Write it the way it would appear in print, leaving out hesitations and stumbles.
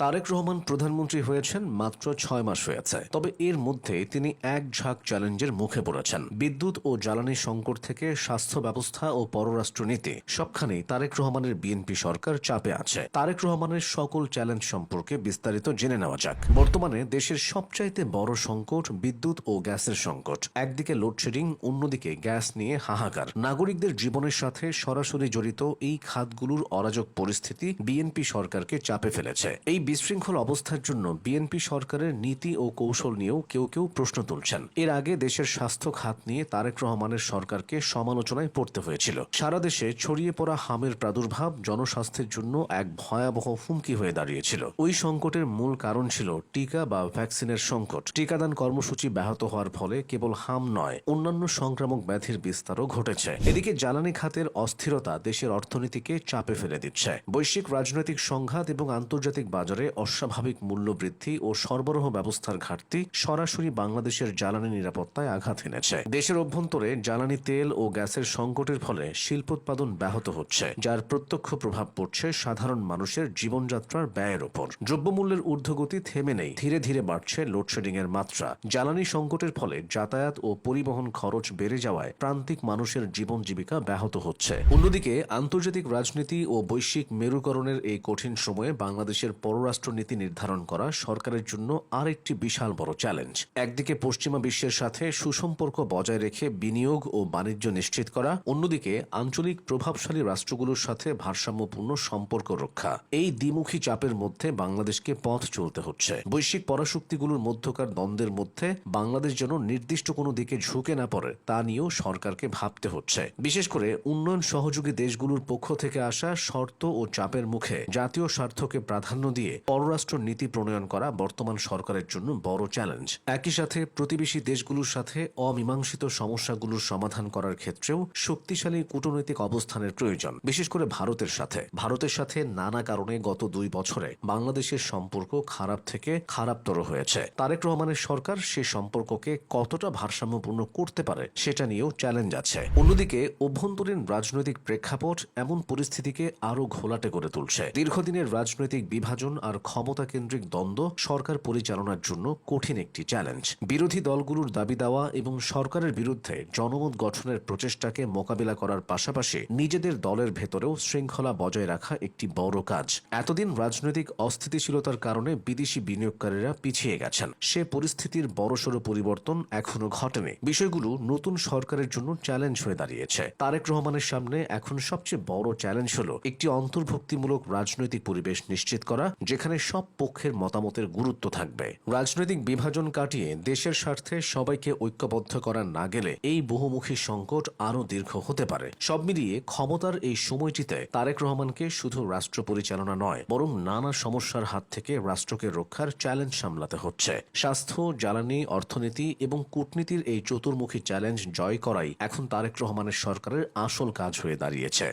তারেক রহমান প্রধানমন্ত্রী হয়েছেন মাত্র ৬ মাস হয়েছে। তবে এর মধ্যে তিনি এক ঝাঁক চ্যালেঞ্জের মুখে পড়েছেন। বিদ্যুৎ ও জ্বালানি সংকট থেকে স্বাস্থ্য ব্যবস্থা ও পররাষ্ট্রনীতি সবখানেই তারেক রহমানের বিএনপি সরকার চাপে আছে। তারেক রহমানের সকল চ্যালেঞ্জ সম্পর্কে বিস্তারিত জেনে নেওয়া যাক। বর্তমানে দেশের সবচাইতে বড় সংকট বিদ্যুৎ ও গ্যাসের সংকট। একদিকে লোডশেডিং, অন্যদিকে গ্যাস নিয়ে হাহাকার। নাগরিকদের জীবনের সাথে সরাসরি জড়িত এই খাতগুলোর অরাজক পরিস্থিতি বিএনপি সরকারকে চাপে ফেলেছে। এই বিশৃঙ্খল অবস্থার জন্য বিএনপি সরকারের নীতি ও কৌশল নিয়েও কেউ কেউ প্রশ্ন তুলছেন। এর আগে দেশের স্বাস্থ্য খাত নিয়ে তারেক রহমানের সরকারকে সমালোচনায় পড়তে হয়েছিল। সারা দেশে ছড়িয়ে পড়া হামের প্রাদুর্ভাব জনস্বাস্থ্যের জন্য এক ভয়াবহ হুমকি হয়ে দাঁড়িয়েছিল। ওই সংকটের মূল কারণ ছিল টিকা বা ভ্যাকসিনের সংকট। টিকাদান কর্মসূচি ব্যাহত হওয়ার ফলে কেবল হাম নয়, অন্যান্য সংক্রামক ব্যাধির বিস্তারও ঘটেছে। এদিকে জ্বালানি খাতের অস্থিরতা দেশের অর্থনীতিকে চাপে ফেলে দিচ্ছে। বৈশ্বিক রাজনৈতিক সংঘাত এবং আন্তর্জাতিক বাজারে অস্বাভাবিক মূল্য বৃদ্ধি ও সরবরাহ ব্যবস্থার ঘাটতি সরাসরি বাংলাদেশের জ্বালানি নিরাপত্তায় আঘাত এনেছে। দেশের অভ্যন্তরে জ্বালানি তেল ও গ্যাসের সংকটের ফলে শিল্পোৎপাদন ব্যাহত হচ্ছে, যার প্রত্যক্ষ প্রভাব পড়ছে সাধারণ মানুষের জীবনযাত্রার ব্যয়ের ওপর। দ্রব্যমূল্যের ঊর্ধ্বগতি থেমে নেই, ধীরে ধীরে বাড়ছে লোডশেডিং এর মাত্রা। জ্বালানি সংকটের ফলে যাতায়াত ও পরিবহন খরচ বেড়ে যাওয়ায় প্রান্তিক মানুষের জীবন জীবিকা ব্যাহত হচ্ছে। অন্যদিকে আন্তর্জাতিক রাজনীতি ও বৈশ্বিক মেরুকরণের এই কঠিন সময়ে বাংলাদেশের পররাষ্ট্রনীতি নির্ধারণ করা সরকারের জন্য আরেকটি বিশাল বড় চ্যালেঞ্জ। একদিকে পশ্চিমা বিশ্বের সাথে সুসম্পর্ক বজায় রেখে বিনিয়োগ ও বাণিজ্য নিশ্চিত করা, অন্যদিকে আঞ্চলিক প্রভাবশালী রাষ্ট্রগুলোর সাথে ভারসাম্যপূর্ণ সম্পর্ক রক্ষা। এই দ্বিমুখী চাপের মধ্যে বাংলাদেশকে পথ চলতে হচ্ছে। বৈশ্বিক পরাশক্তিগুলোর মধ্যকার দ্বন্দ্বের মধ্যে বাংলাদেশ যেন নির্দিষ্ট কোনো দিকে ঝুঁকে না পড়ে তা নিয়েও সরকারকে ভাবতে হচ্ছে। বিশেষ করে উন্নয়ন সহযোগী দেশগুলোর পক্ষ থেকে আসা শর্ত ও চাপের মুখে জাতীয় স্বার্থকে প্রাধান্য দিয়ে পররাষ্ট্র নীতি প্রণয়ন করা বর্তমান সরকারের জন্য বড় চ্যালেঞ্জ। একই সাথে প্রতিবেশী দেশগুলোর সাথে অমীমাংসিত সমস্যাগুলোর সমাধান করার ক্ষেত্রেও শক্তিশালী কূটনৈতিক অবস্থানের প্রয়োজন। বিশেষ করে ভারতের সাথে নানা কারণে গত 2 বছরে বাংলাদেশের সম্পর্ক খারাপ থেকে খারাপতর হয়েছে। তারেক রহমানের সরকার সে সম্পর্ককে কতটা ভারসাম্যপূর্ণ করতে পারে সেটা নিয়েও চ্যালেঞ্জ আছে। অন্যদিকে অভ্যন্তরীণ রাজনৈতিক প্রেক্ষাপট এমন পরিস্থিতিকে আরো ঘোলাটে করে তুলছে। দীর্ঘদিনের রাজনৈতিক বিভাজন আর ক্ষমতা কেন্দ্রিক দ্বন্দ্ব সরকার পরিচালনার জন্য কঠিন একটি চ্যালেঞ্জ। বিরোধী দলগুলোর দাবি দেওয়া এবং সরকারের বিরুদ্ধে জনমত গঠনের প্রচেষ্টাকে মোকাবিলা করার পাশাপাশি নিজেদের দলের ভেতরেও শৃঙ্খলা বজায় রাখা একটি বড় কাজ। এতদিন রাজনৈতিক অস্থিতিশীলতার কারণে বিদেশি বিনিয়োগকারীরা পিছিয়ে গেছেন। সে পরিস্থিতির বড়সড় পরিবর্তন এখনো ঘটেনি। বিষয়গুলো নতুন সরকারের জন্য চ্যালেঞ্জ হয়ে দাঁড়িয়েছে। তারেক রহমানের সামনে এখন সবচেয়ে বড় চ্যালেঞ্জ হলো একটি অন্তর্ভুক্তিমূলক রাজনৈতিক পরিবেশ নিশ্চিত করা, যেখানে সব পক্ষের মতামতের গুরুত্ব থাকবে। রাজনৈতিক বিভাজন কাটিয়ে দেশের স্বার্থে সবাইকে ঐক্যবদ্ধ করা না গেলে এই বহুমুখী সংকট আরো দীর্ঘ হতে পারে। সব মিলিয়ে ক্ষমতার এই সময়টিতে তারেক রহমানকে শুধু রাষ্ট্র পরিচালনা নয়, বরং নানা সমস্যার হাত থেকে রাষ্ট্রকে রক্ষার চ্যালেঞ্জ সামলাতে হচ্ছে। স্বাস্থ্য, জ্বালানি, অর্থনীতি এবং কূটনীতির এই চতুর্মুখী চ্যালেঞ্জ জয় করাই এখন তারেক রহমানের সরকারের আসল কাজ হয়ে দাঁড়িয়েছে।